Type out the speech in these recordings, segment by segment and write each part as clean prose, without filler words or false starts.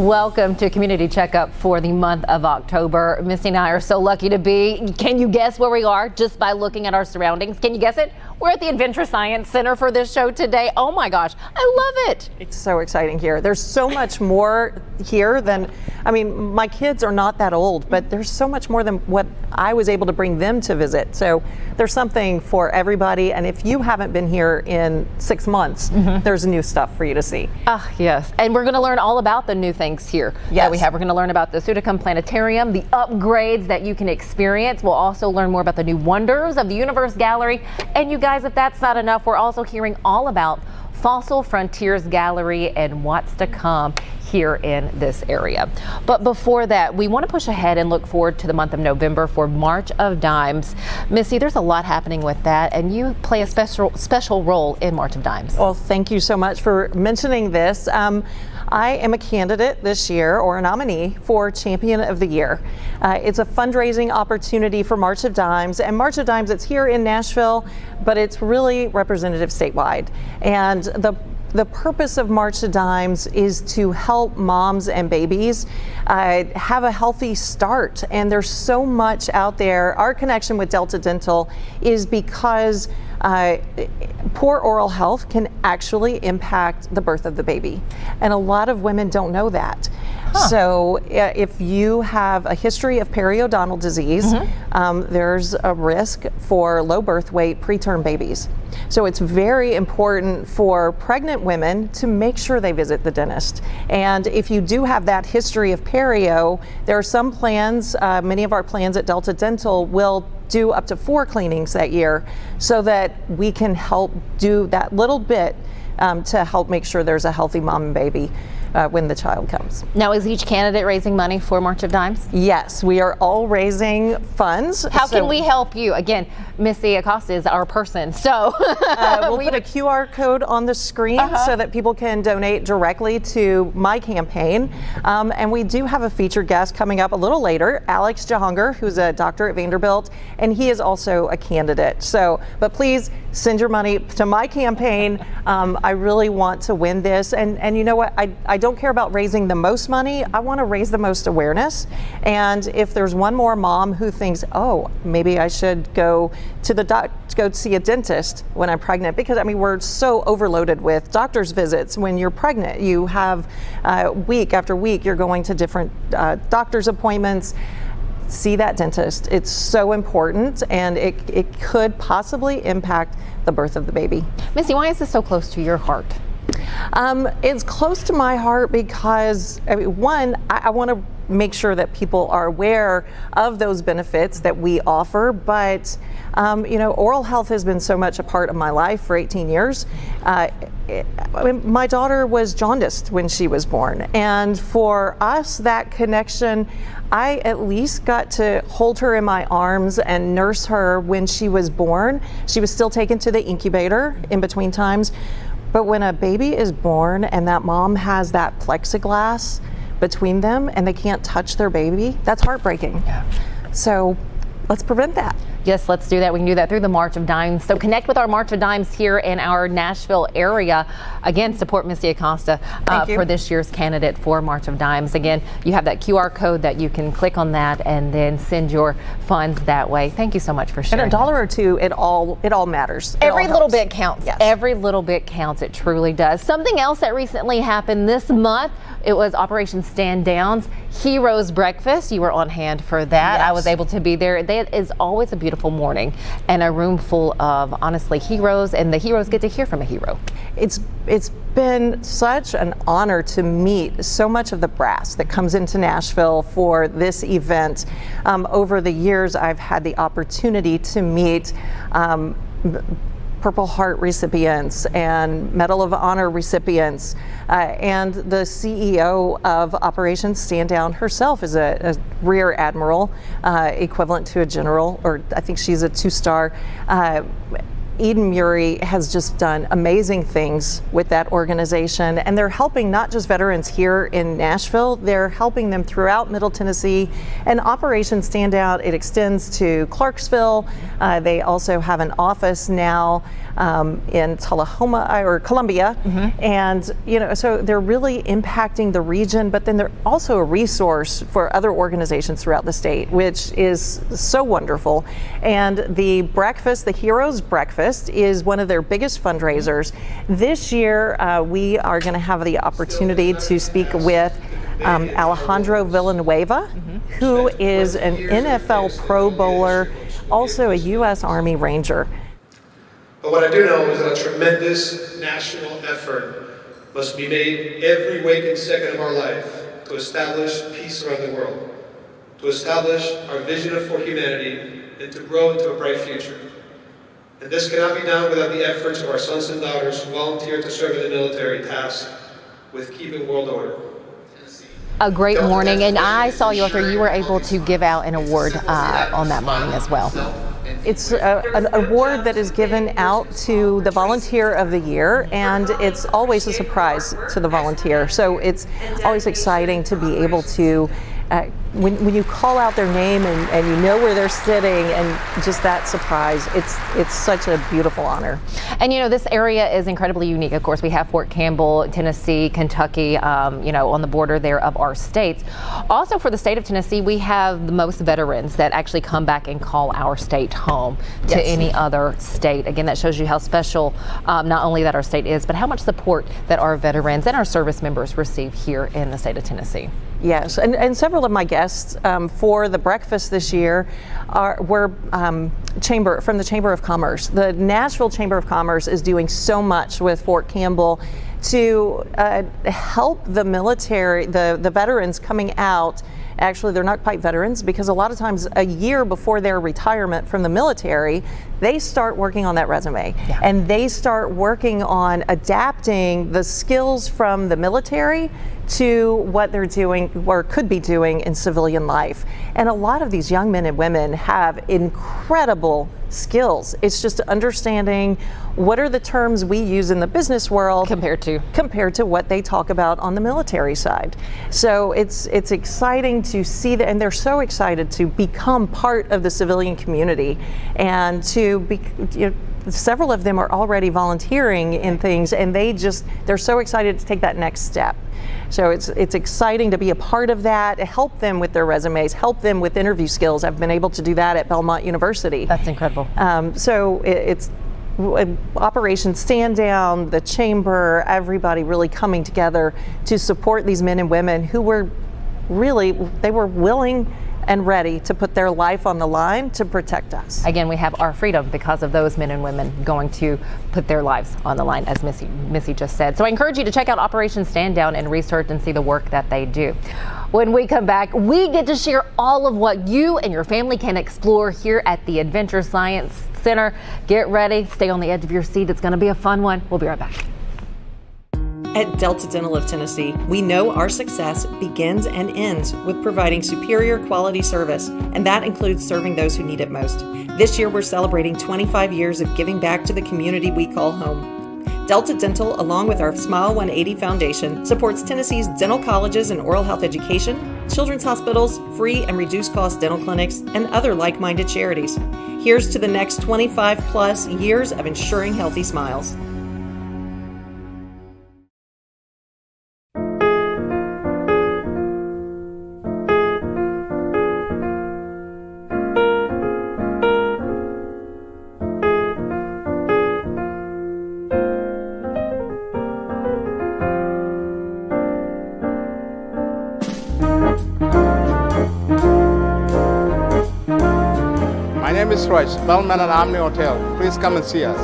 Welcome to Community Checkup for the month of October. Missy and I are so lucky to be. Can you guess where we are just by looking at our surroundings? Can you guess it? We're at the Adventure Science Center for this show today. Oh my gosh, I love it. It's so exciting here. There's so much more here than, I mean, my kids are not that old, but there's so much more than what I was able to bring them to visit. So there's something for everybody. And if you haven't been here in 6 months, there's new stuff for you to see. Yes, and we're going to learn all about the new things here that we have. We're going to learn about the Pseudocom Planetarium, the upgrades that you can experience. We'll also learn more about the new wonders of the Universe Gallery. And you guys, if that's not enough, we're also hearing all about Fossil Frontiers Gallery and what's to come here in this area. But before that, we want to push ahead and look forward to the month of November for March of Dimes. Missy, there's a lot happening with that, and you play a special role in March of Dimes. Well, thank you so much for mentioning this. I am a candidate this year, or a nominee, for Champion of the Year. It's a fundraising opportunity for March of Dimes, and March of Dimes, it's here in Nashville, but it's really representative statewide. And the purpose of March of Dimes is to help moms and babies have a healthy start. And there's so much out there. Our connection with Delta Dental is because poor oral health can actually impact the birth of the baby. And a lot of women don't know that. So if you have a history of periodontal disease, there's a risk for low birth weight preterm babies. So it's very important for pregnant women to make sure they visit the dentist. And if you do have that history of perio, there are some plans, many of our plans at Delta Dental will do up to 4 cleanings that year so that we can help do that little bit to help make sure there's a healthy mom and baby when the child comes. Now, is each candidate raising money for March of Dimes? Yes, we are all raising funds. How can we help you? Again, Missy Acosta is our person, so we'll put a QR code on the screen so that people can donate directly to my campaign. And we do have a featured guest coming up a little later, Alex Jahangir, who's a doctor at Vanderbilt, and he is also a candidate. So, but please send your money to my campaign. I really want to win this. And you know what? I don't care about raising the most money. I want to raise the most awareness. And if there's one more mom who thinks, oh, maybe I should go to go see a dentist when I'm pregnant, because I mean, we're so overloaded with doctor's visits when you're pregnant. You have week after week, you're going to different doctor's appointments. See that dentist. It's so important, and it could possibly impact the birth of the baby. Missy, why is this so close to your heart? It's close to my heart because, I mean, one, I want to make sure that people are aware of those benefits that we offer, but you know, oral health has been so much a part of my life for 18 years. My daughter was jaundiced when she was born, and for us, that connection, I at least got to hold her in my arms and nurse her when she was born. She was still taken to the incubator in between times. But when a baby is born and that mom has that plexiglass between them and they can't touch their baby, that's heartbreaking. Yeah. So let's prevent that. Yes, let's do that. We can do that through the March of Dimes. So connect with our March of Dimes here in our Nashville area. Again, support Missy Acosta for this year's candidate for March of Dimes. Again, you have that QR code that you can click on that and then send your funds that way. Thank you so much for sharing. And $1 or $2, it all matters. Every little bit counts. Yes. Every little bit counts. It truly does. Something else that recently happened this month, it was Operation Stand Down's Heroes Breakfast. You were on hand for that. Yes. I was able to be there. That is always a beautiful morning and a room full of, honestly, heroes, and the heroes get to hear from a hero. It's been such an honor to meet so much of the brass that comes into Nashville for this event. Over the years, I've had the opportunity to meet Purple Heart recipients and Medal of Honor recipients, and the CEO of Operation Stand Down herself is a Rear Admiral, equivalent to a general, or I think she's a 2-star. Eden Murray has just done amazing things with that organization, and they're helping not just veterans here in Nashville, they're helping them throughout Middle Tennessee. And Operation Standout, it extends to Clarksville. They also have an office now in Tullahoma or Columbia, and so they're really impacting the region, but then they're also a resource for other organizations throughout the state, which is so wonderful. And the breakfast, the Heroes Breakfast, is one of their biggest fundraisers. This year, we are going to have the opportunity to speak with Alejandro Villanueva, who is an NFL Pro Bowler, also a U.S. Army Ranger. But what I do know is that a tremendous national effort must be made every waking second of our life to establish peace around the world, to establish our vision for humanity, and to grow into a bright future. And this cannot be done without the efforts of our sons and daughters who volunteer to serve in the military tasked with keeping world order. A great morning, and I saw you out there. You were able to give out an award on that morning as well. It's an award that is given out to the Volunteer of the Year, and it's always a surprise to the volunteer. So it's always exciting to be able to, when you call out their name and you know where they're sitting, and just that surprise, it's such a beautiful honor. And this area is incredibly unique. Of course, we have Fort Campbell, Tennessee, Kentucky, on the border there of our states. Also, for the state of Tennessee, we have the most veterans that actually come back and call our state home to any other state. Again, that shows you how special not only that our state is, but how much support that our veterans and our service members receive here in the state of Tennessee. Yes, and several of my guests for the breakfast this year were from the Chamber of Commerce. The Nashville Chamber of Commerce is doing so much with Fort Campbell to help the military, the veterans coming out. Actually, they're not quite veterans, because a lot of times a year before their retirement from the military, they start working on that resume, and they start working on adapting the skills from the military to what they're doing or could be doing in civilian life. And a lot of these young men and women have incredible skills. It's just understanding what are the terms we use in the business world compared to what they talk about on the military side. So it's exciting to see that, and they're so excited to become part of the civilian community, and to be, several of them are already volunteering in things, and they're so excited to take that next step. So it's exciting to be a part of that, help them with their resumes, help them with interview skills. I've been able to do that at Belmont University. That's incredible. So it's Operation Stand Down, the Chamber, everybody really coming together to support these men and women who were they were willing and ready to put their life on the line to protect us. Again, we have our freedom because of those men and women going to put their lives on the line, as Missy just said. So I encourage you to check out Operation Stand Down and research and see the work that they do. When we come back, we get to share all of what you and your family can explore here at the Adventure Science Center. Get ready, stay on the edge of your seat. It's going to be a fun one. We'll be right back. At Delta Dental of Tennessee, we know our success begins and ends with providing superior quality service, and that includes serving those who need it most. This year, we're celebrating 25 years of giving back to the community we call home. Delta Dental, along with our Smile 180 Foundation, supports Tennessee's dental colleges and oral health education, children's hospitals, free and reduced cost dental clinics, and other like-minded charities. Here's to the next 25 plus years of ensuring healthy smiles. My name is Roy, Bellman and Omni Hotel. Please come and see us.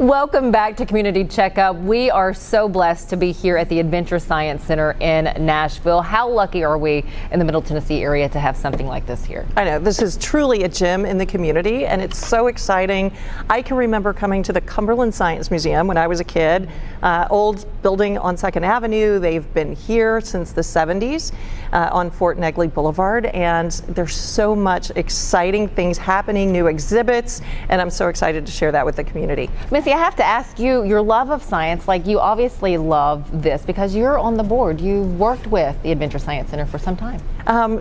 Welcome back to Community Checkup. We are so blessed to be here at the Adventure Science Center in Nashville. How lucky are we in the Middle Tennessee area to have something like this here? I know, this is truly a gem in the community, and it's so exciting. I can remember coming to the Cumberland Science Museum when I was a kid. Old building on 2nd Avenue. They've been here since the 70s on Fort Negley Boulevard, and there's so much exciting things happening, new exhibits, and I'm so excited to share that with the community. Missy, I have to ask you, your love of science, like you obviously love this because you're on the board. You worked with the Adventure Science Center for some time.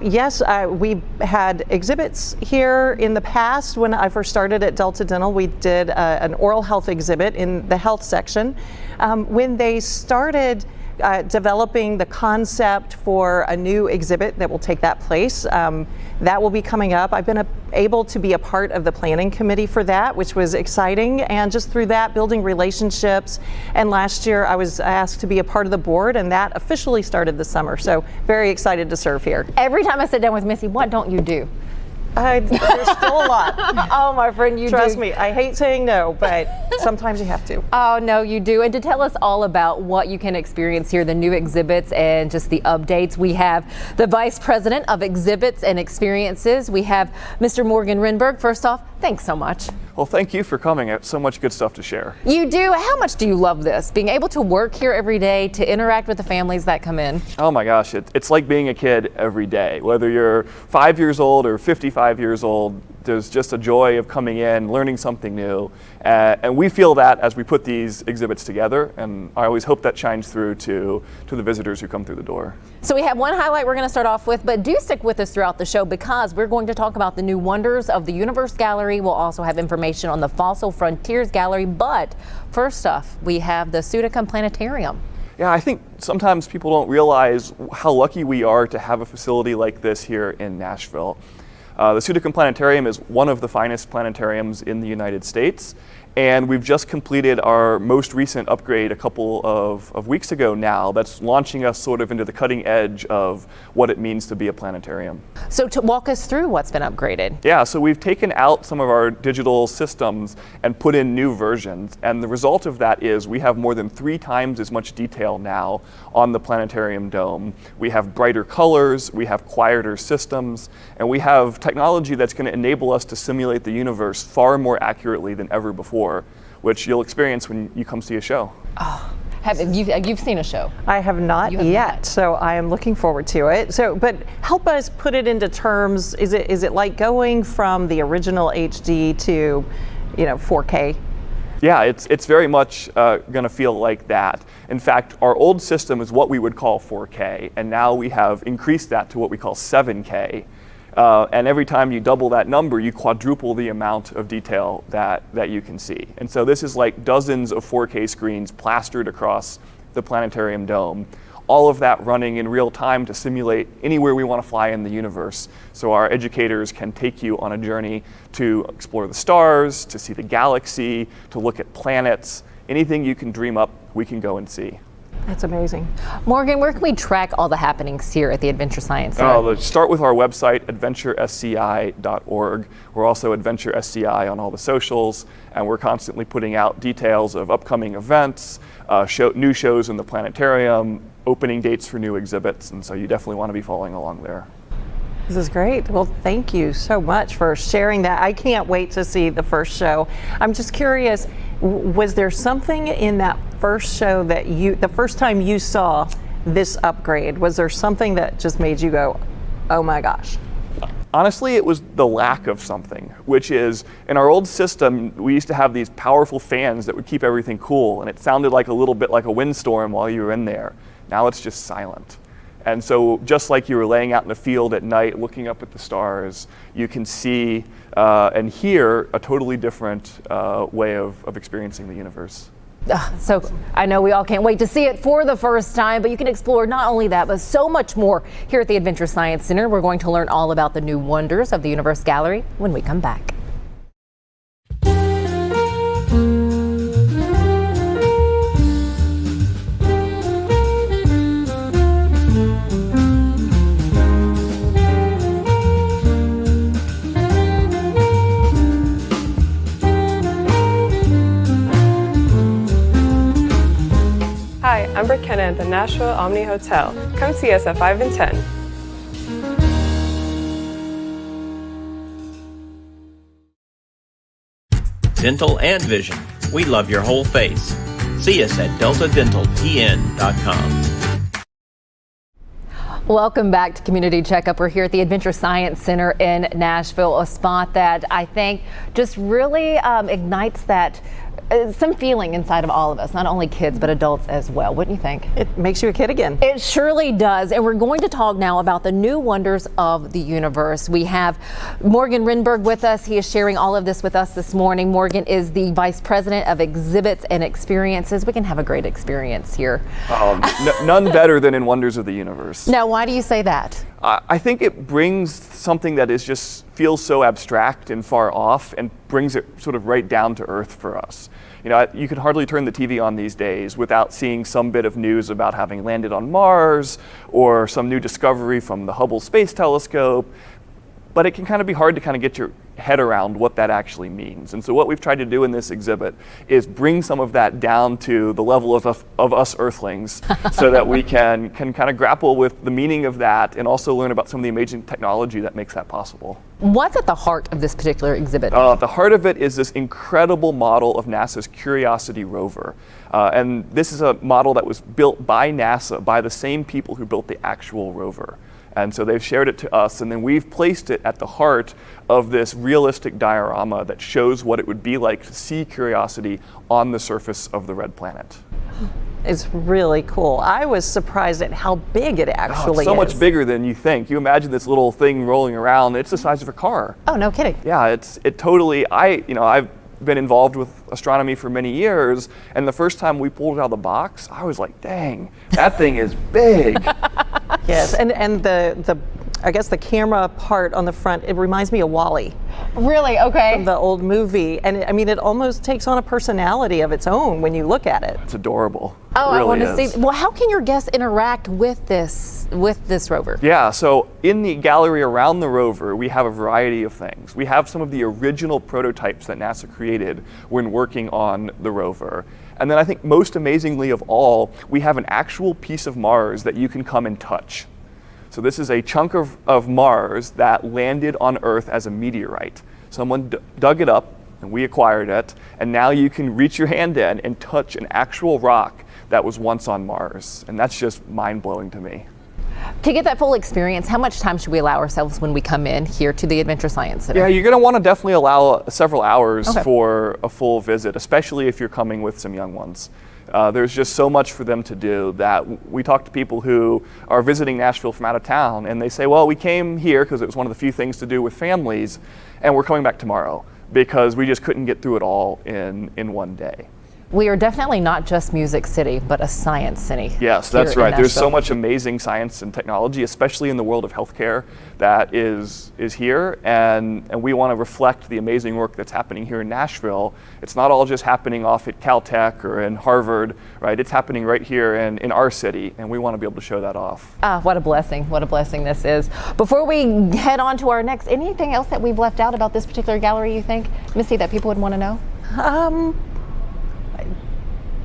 Yes, we had exhibits here in the past. When I first started at Delta Dental, we did an oral health exhibit in the health section. When they started developing the concept for a new exhibit that will take that place, that will be coming up. I've been able to be a part of the planning committee for that, which was exciting, and just through that, building relationships. And last year I was asked to be a part of the board, and that officially started this summer. So very excited to serve here. Every time I sit down with Missy, what don't you do? There's still a lot. Oh, my friend, you Trust do. me, I hate saying no, but sometimes you have to. Oh, no, you do. And to tell us all about what you can experience here, the new exhibits and just the updates, we have the Vice President of Exhibits and Experiences. We have Mr. Morgan Renberg. First off, thanks so much. Well, thank you for coming. I have so much good stuff to share. You do? How much do you love this? Being able to work here every day, to interact with the families that come in? Oh my gosh, it's like being a kid every day. Whether you're 5 years old or 55 years old, there's just a joy of coming in, learning something new. And we feel that as we put these exhibits together, and I always hope that shines through to the visitors who come through the door. So we have one highlight we're going to start off with, but do stick with us throughout the show because we're going to talk about the new wonders of the Universe Gallery. We'll also have information on the Fossil Frontiers Gallery, but first off, we have the Sudicum Planetarium. Yeah, I think sometimes people don't realize how lucky we are to have a facility like this here in Nashville. The Sudicum Planetarium is one of the finest planetariums in the United States, and we've just completed our most recent upgrade a couple of weeks ago now that's launching us sort of into the cutting edge of what it means to be a planetarium. So to walk us through what's been upgraded. Yeah, so we've taken out some of our digital systems and put in new versions, and the result of that is we have more than 3 times as much detail now on the planetarium dome. We have brighter colors, we have quieter systems, and we have technology that's going to enable us to simulate the universe far more accurately than ever before, which you'll experience when you come see a show. Oh, you've seen a show? I have not yet, so I am looking forward to it. So, but help us put it into terms. Is it like going from the original HD to, 4K? Yeah, it's very much going to feel like that. In fact, our old system is what we would call 4K, and now we have increased that to what we call 7K. And every time you double that number, you quadruple the amount of detail that you can see. And so this is like dozens of 4K screens plastered across the planetarium dome. All of that running in real time to simulate anywhere we want to fly in the universe. So our educators can take you on a journey to explore the stars, to see the galaxy, to look at planets. Anything you can dream up, we can go and see. That's amazing. Morgan, where can we track all the happenings here at the Adventure Science Center? Let's start with our website, adventuresci.org. We're also Adventure SCI on all the socials, and we're constantly putting out details of upcoming events, new shows in the planetarium, opening dates for new exhibits, and so you definitely want to be following along there. This is great. Well, thank you so much for sharing that. I can't wait to see the first show. I'm just curious, was there something in that first show that the first time you saw this upgrade, was there something that just made you go, oh my gosh? Honestly, it was the lack of something, which is in our old system, we used to have these powerful fans that would keep everything cool, and it sounded like a little bit like a windstorm while you were in there. Now it's just silent. And so just like you were laying out in the field at night looking up at the stars, you can see and hear a totally different way of experiencing the universe. So I know we all can't wait to see it for the first time, but you can explore not only that, but so much more here at the Adventure Science Center. We're going to learn all about the new wonders of the Universe Gallery when we come back. Hi, I'm McKenna at the Nashville Omni Hotel. Come see us at 5 and 10. Dental and vision. We love your whole face. See us at deltadentalpn.com. Welcome back to Community Checkup. We're here at the Adventure Science Center in Nashville, a spot that I think just really ignites that some feeling inside of all of us, not only kids, but adults as well. Wouldn't you think? It makes you a kid again. It surely does. And we're going to talk now about the new wonders of the universe. We have Morgan Renberg with us. He is sharing all of this with us this morning. Morgan is the Vice President of Exhibits and Experiences. We can have a great experience here. None better than in Wonders of the Universe. Now, why do you say that? I think it brings something that is just feels so abstract and far off and brings it sort of right down to earth for us. You know, you can hardly turn the TV on these days without seeing some bit of news about having landed on Mars or some new discovery from the Hubble Space Telescope. But it can kind of be hard to kind of get your head around what that actually means. And so what we've tried to do in this exhibit is bring some of that down to the level of us Earthlings so that we can kind of grapple with the meaning of that and also learn about some of the amazing technology that makes that possible. What's at the heart of this particular exhibit? The heart of it is this incredible model of NASA's Curiosity rover. And this is a model that was built by NASA, by the same people who built the actual rover. And so they've shared it to us, and then we've placed it at the heart of this realistic diorama that shows what it would be like to see Curiosity on the surface of the red planet. It's really cool. I was surprised at how big it actually it's so is. much bigger than you think. You imagine this little thing rolling around. It's the size of a car. Oh, no kidding. Yeah, it totally. I've been involved with astronomy for many years, and the first time we pulled it out of the box, I was like, dang, that thing is big. Yes, and the I guess the camera part on the front, it reminds me of WALL-E. Really? Okay. From the old movie, and it almost takes on a personality of its own when you look at it. It's adorable. Oh, it really I want to is. see. Well, how can your guests interact with this rover? Yeah, so in the gallery around the rover, we have a variety of things. We have some of the original prototypes that NASA created when working on the rover. And then I think most amazingly of all, we have an actual piece of Mars that you can come and touch. So this is a chunk of Mars that landed on Earth as a meteorite. Someone dug it up, and we acquired it, and now you can reach your hand in and touch an actual rock that was once on Mars. And that's just mind-blowing to me. To get that full experience, how much time should we allow ourselves when we come in here to the Adventure Science Center? Yeah, you're going to want to definitely allow several hours Okay. for a full visit, especially if you're coming with some young ones. There's just so much for them to do that we talk to people who are visiting Nashville from out of town, and they say, well, we came here because it was one of the few things to do with families, and we're coming back tomorrow because we just couldn't get through it all in one day. We are definitely not just Music City, but a science city. Yes, that's here in right. There's so Nashville. much amazing science and technology, especially in the world of healthcare, that is here, and we want to reflect the amazing work that's happening here in Nashville. It's not all just happening off at Caltech or in Harvard, right? It's happening right here in our city, and we want to be able to show that off. Ah, what a blessing. What a blessing this is. Before we head on to our next, anything else that we've left out about this particular gallery, you think, Missy, that people would want to know?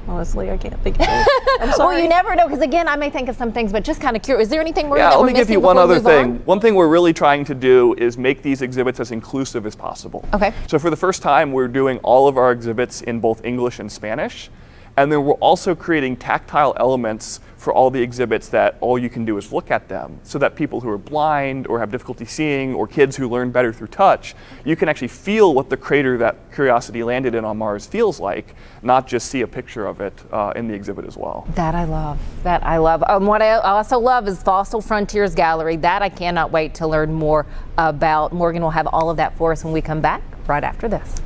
Honestly, I can't think of it. I'm sorry. Well, you never know, because again, I may think of some things, but just kind of curious. Is there anything more Yeah, that let we're me give missing you one before we other move thing. on? One thing we're really trying to do is make these exhibits as inclusive as possible. Okay. So for the first time, we're doing all of our exhibits in both English and Spanish. And then we're also creating tactile elements for all the exhibits that all you can do is look at them, so that people who are blind or have difficulty seeing or kids who learn better through touch, you can actually feel what the crater that Curiosity landed in on Mars feels like, not just see a picture of it in the exhibit as well. That I love. That I love. What I also love is Fossil Frontiers Gallery. That I cannot wait to learn more about. Morgan will have all of that for us when we come back right after this.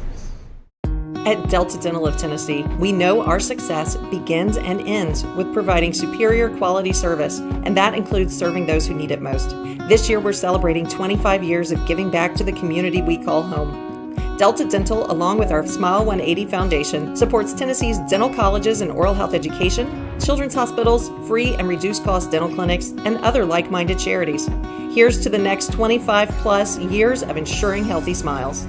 At Delta Dental of Tennessee, we know our success begins and ends with providing superior quality service, and that includes serving those who need it most. This year, we're celebrating 25 years of giving back to the community we call home. Delta Dental, along with our Smile 180 Foundation, supports Tennessee's dental colleges and oral health education, children's hospitals, free and reduced cost dental clinics, and other like-minded charities. Here's to the next 25 plus years of ensuring healthy smiles.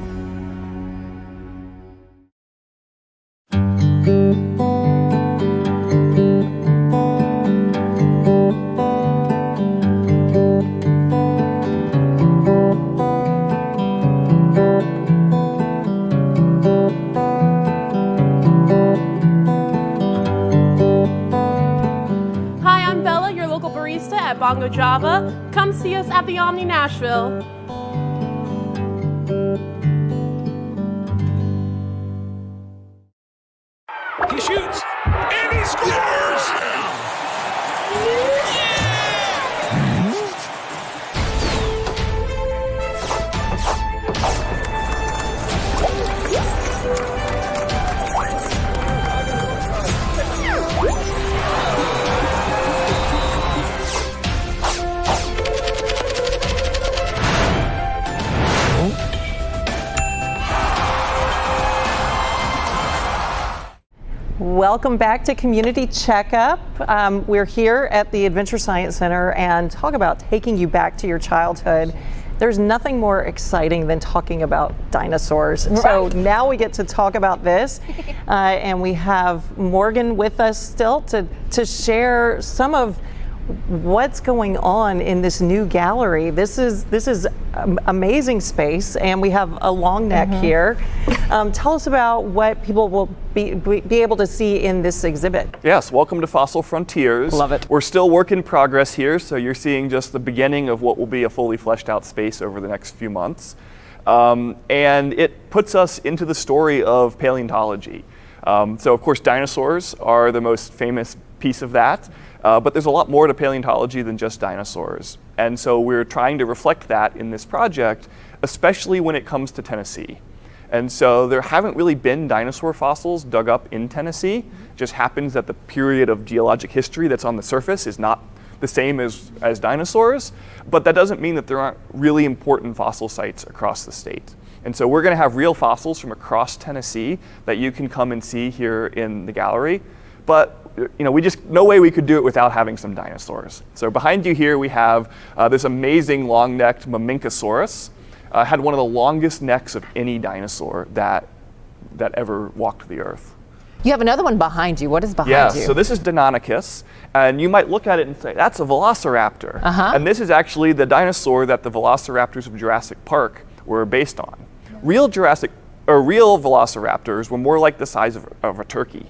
at Bongo Java, come see us at the Omni Nashville. He shoots, and he scores! Welcome back to Community Checkup. We're here at the Adventure Science Center and talk about taking you back to your childhood. There's nothing more exciting than talking about dinosaurs. Right. So now we get to talk about this, and we have Morgan with us still to share some of what's going on in this new gallery. This is amazing space, and we have a long neck here. Tell us about what people will be able to see in this exhibit. Yes, welcome to Fossil Frontiers. Love it. We're still work in progress here, so you're seeing just the beginning of what will be a fully fleshed out space over the next few months. And it puts us into the story of paleontology. So of course dinosaurs are the most famous piece of that. But there's a lot more to paleontology than just dinosaurs. And so we're trying to reflect that in this project, especially when it comes to Tennessee. And so there haven't really been dinosaur fossils dug up in Tennessee. It just happens that the period of geologic history that's on the surface is not the same as dinosaurs, but that doesn't mean that there aren't really important fossil sites across the state. And so we're going to have real fossils from across Tennessee that you can come and see here in the gallery. But no way we could do it without having some dinosaurs. So behind you here we have this amazing long-necked Maminkosaurus. Had one of the longest necks of any dinosaur that ever walked the earth. You have another one behind you. What is behind you? Yeah, so this is Deinonychus, and you might look at it and say, that's a velociraptor. And this is actually the dinosaur that the velociraptors of Jurassic Park were based on. Real velociraptors were more like the size of a turkey.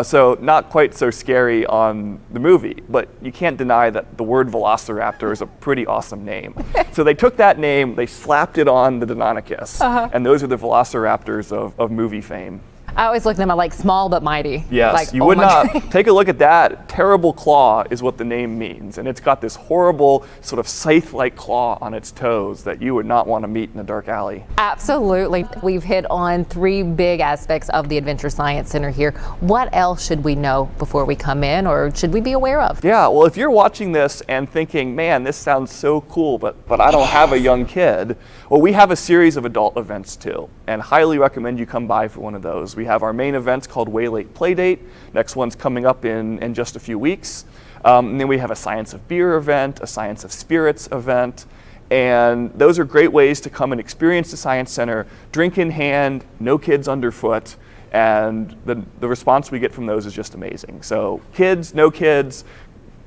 So not quite so scary on the movie, but you can't deny that the word velociraptor is a pretty awesome name. So they took that name, they slapped it on the Deinonychus, and those are the velociraptors of movie fame. I always look at them like small but mighty. Yes, like, you would not. Take a look at that. Terrible claw is what the name means. And it's got this horrible sort of scythe-like claw on its toes that you would not want to meet in a dark alley. Absolutely. We've hit on 3 big aspects of the Adventure Science Center here. What else should we know before we come in, or should we be aware of? Yeah, well, if you're watching this and thinking, man, this sounds so cool, but I don't have a young kid, well, we have a series of adult events too, and highly recommend you come by for one of those. We have our main events called Way Late Playdate. Next one's coming up in just a few weeks. And then we have a Science of Beer event, a Science of Spirits event. And those are great ways to come and experience the Science Center, drink in hand, no kids underfoot. And the response we get from those is just amazing. So kids, no kids,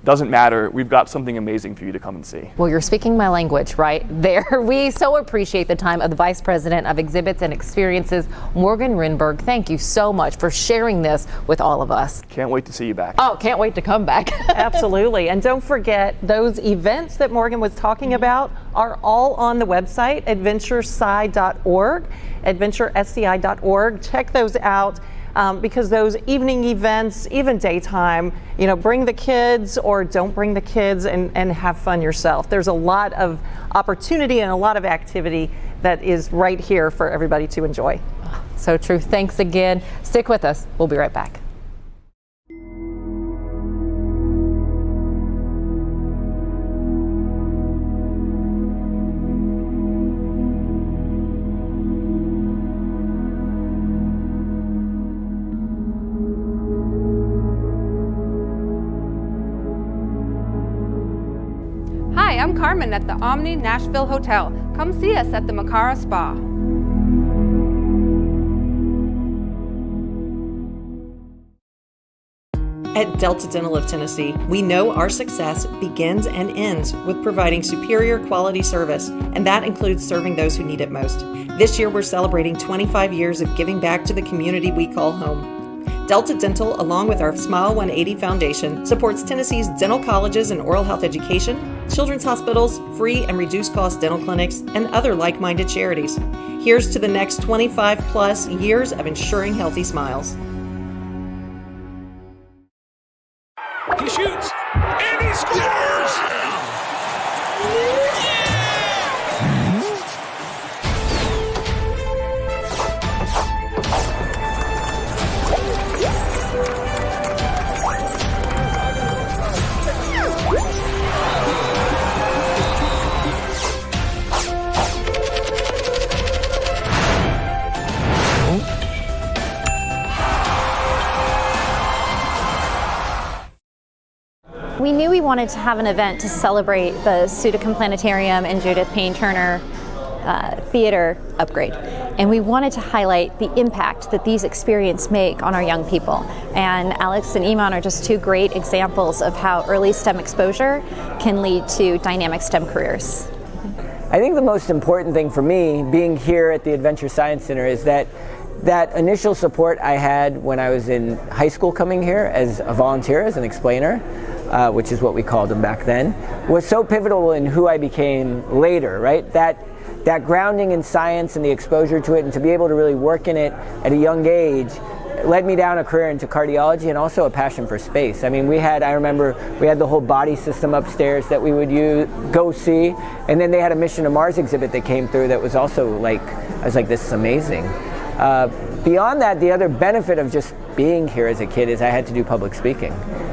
doesn't matter. We've got something amazing for you to come and see. Well, you're speaking my language right there. We so appreciate the time of the Vice President of Exhibits and Experiences, Morgan Renberg. Thank you so much for sharing this with all of us. Can't wait to see you back. Oh, can't wait to come back. Absolutely. And don't forget, those events that Morgan was talking about are all on the website, adventuresci.org, adventuresci.org. Check those out. Because those evening events, even daytime, bring the kids or don't bring the kids and have fun yourself. There's a lot of opportunity and a lot of activity that is right here for everybody to enjoy. So true. Thanks again. Stick with us. We'll be right back. Hi, I'm Carmen at the Omni Nashville Hotel. Come see us at the Macara Spa. At Delta Dental of Tennessee, we know our success begins and ends with providing superior quality service, and that includes serving those who need it most. This year, we're celebrating 25 years of giving back to the community we call home. Delta Dental, along with our Smile 180 Foundation, supports Tennessee's dental colleges and oral health education, children's hospitals, free and reduced cost dental clinics, and other like-minded charities. Here's to the next 25 plus years of ensuring healthy smiles. He shoots, and he scores! We knew we wanted to have an event to celebrate the Sudicum Planetarium and Judith Payne Turner theater upgrade. And we wanted to highlight the impact that these experiences make on our young people. And Alex and Iman are just two great examples of how early STEM exposure can lead to dynamic STEM careers. I think the most important thing for me being here at the Adventure Science Center is that initial support I had when I was in high school coming here as a volunteer, as an explainer, which is what we called them back then, was so pivotal in who I became later, right? That grounding in science and the exposure to it and to be able to really work in it at a young age led me down a career into cardiology and also a passion for space. I mean, I remember we had the whole body system upstairs that we would go see, and then they had a Mission to Mars exhibit that came through that was also like, I was like, this is amazing. Beyond that, the other benefit of just being here as a kid is I had to do public speaking.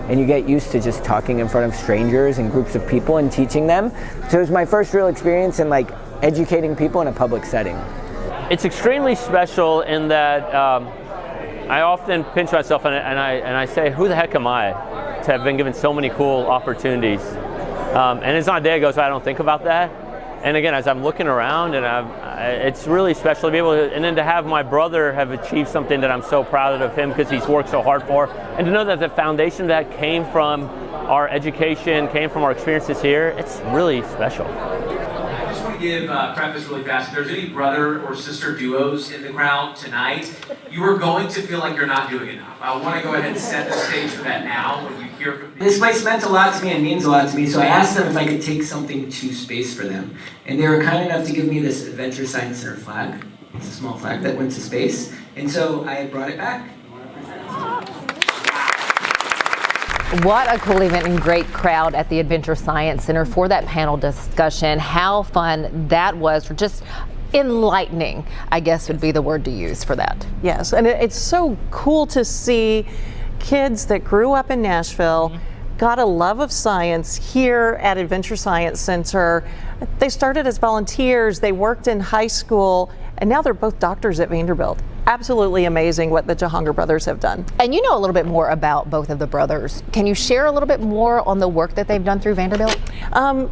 And you get used to just talking in front of strangers and groups of people and teaching them. So it was my first real experience in like educating people in a public setting. It's extremely special in that I often pinch myself and I say, who the heck am I to have been given so many cool opportunities? And it's not a day that goes by I don't think about that. And again, as I'm looking around, and it's really special to be able to, and then to have my brother have achieved something that I'm so proud of him because he's worked so hard for, and to know that the foundation that came from our education, came from our experiences here, it's really special. I just want to give preface really fast. If there's any brother or sister duos in the crowd tonight, you are going to feel like you're not doing enough. I want to go ahead and set the stage for that now. When you hear from this place meant a lot to me and means a lot to me, so I asked them if I could take something to space for them. And they were kind enough to give me this Adventure Science Center flag. It's a small flag that went to space. And so I brought it back. What a cool event and great crowd at the Adventure Science Center for that panel discussion. How fun that was. Just enlightening, I guess would be the word to use for that. Yes, and it's so cool to see kids that grew up in Nashville, got a love of science here at Adventure Science Center. They started as volunteers, they worked in high school, and now they're both doctors at Vanderbilt. Absolutely amazing what the Jahangir brothers have done. And you know a little bit more about both of the brothers. Can you share a little bit more on the work that they've done through Vanderbilt?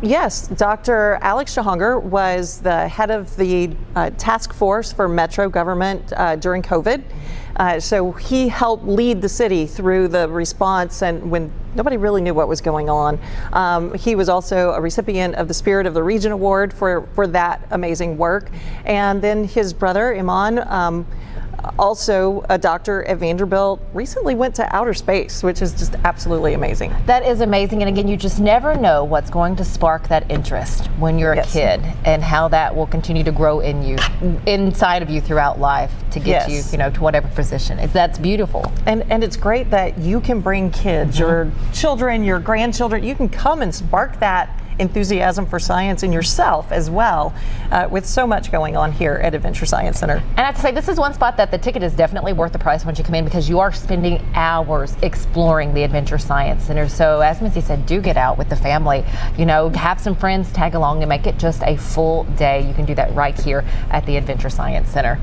Yes, Dr. Alex Jahangir was the head of the task force for Metro government during COVID. So he helped lead the city through the response and when nobody really knew what was going on. He was also a recipient of the Spirit of the Region Award for that amazing work. And then his brother, Iman, also a doctor at Vanderbilt, recently went to outer space, which is just absolutely amazing. That is amazing. And again, you just never know what's going to spark that interest when you're a kid and how that will continue to grow in you, inside of you throughout life to get you, to whatever position. That's beautiful. And it's great that you can bring kids, your children, your grandchildren, you can come and spark that enthusiasm for science in yourself as well, with so much going on here at Adventure Science Center. And I have to say, this is one spot that the ticket is definitely worth the price once you come in because you are spending hours exploring the Adventure Science Center. So as Missy said, do get out with the family, have some friends tag along and make it just a full day. You can do that right here at the Adventure Science Center.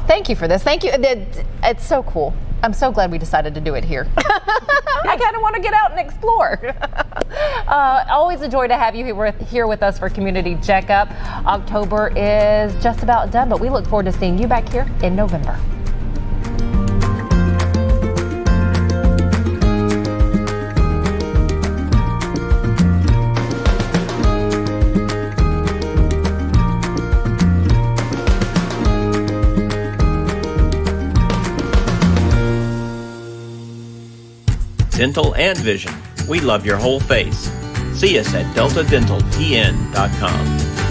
Thank you for this. Thank you. It's so cool. I'm so glad we decided to do it here. I kind of want to get out and explore. Always a joy to have you here with us for Community Checkup. October is just about done, but we look forward to seeing you back here in November. dental and vision. We love your whole face. See us at deltadentaltn.com.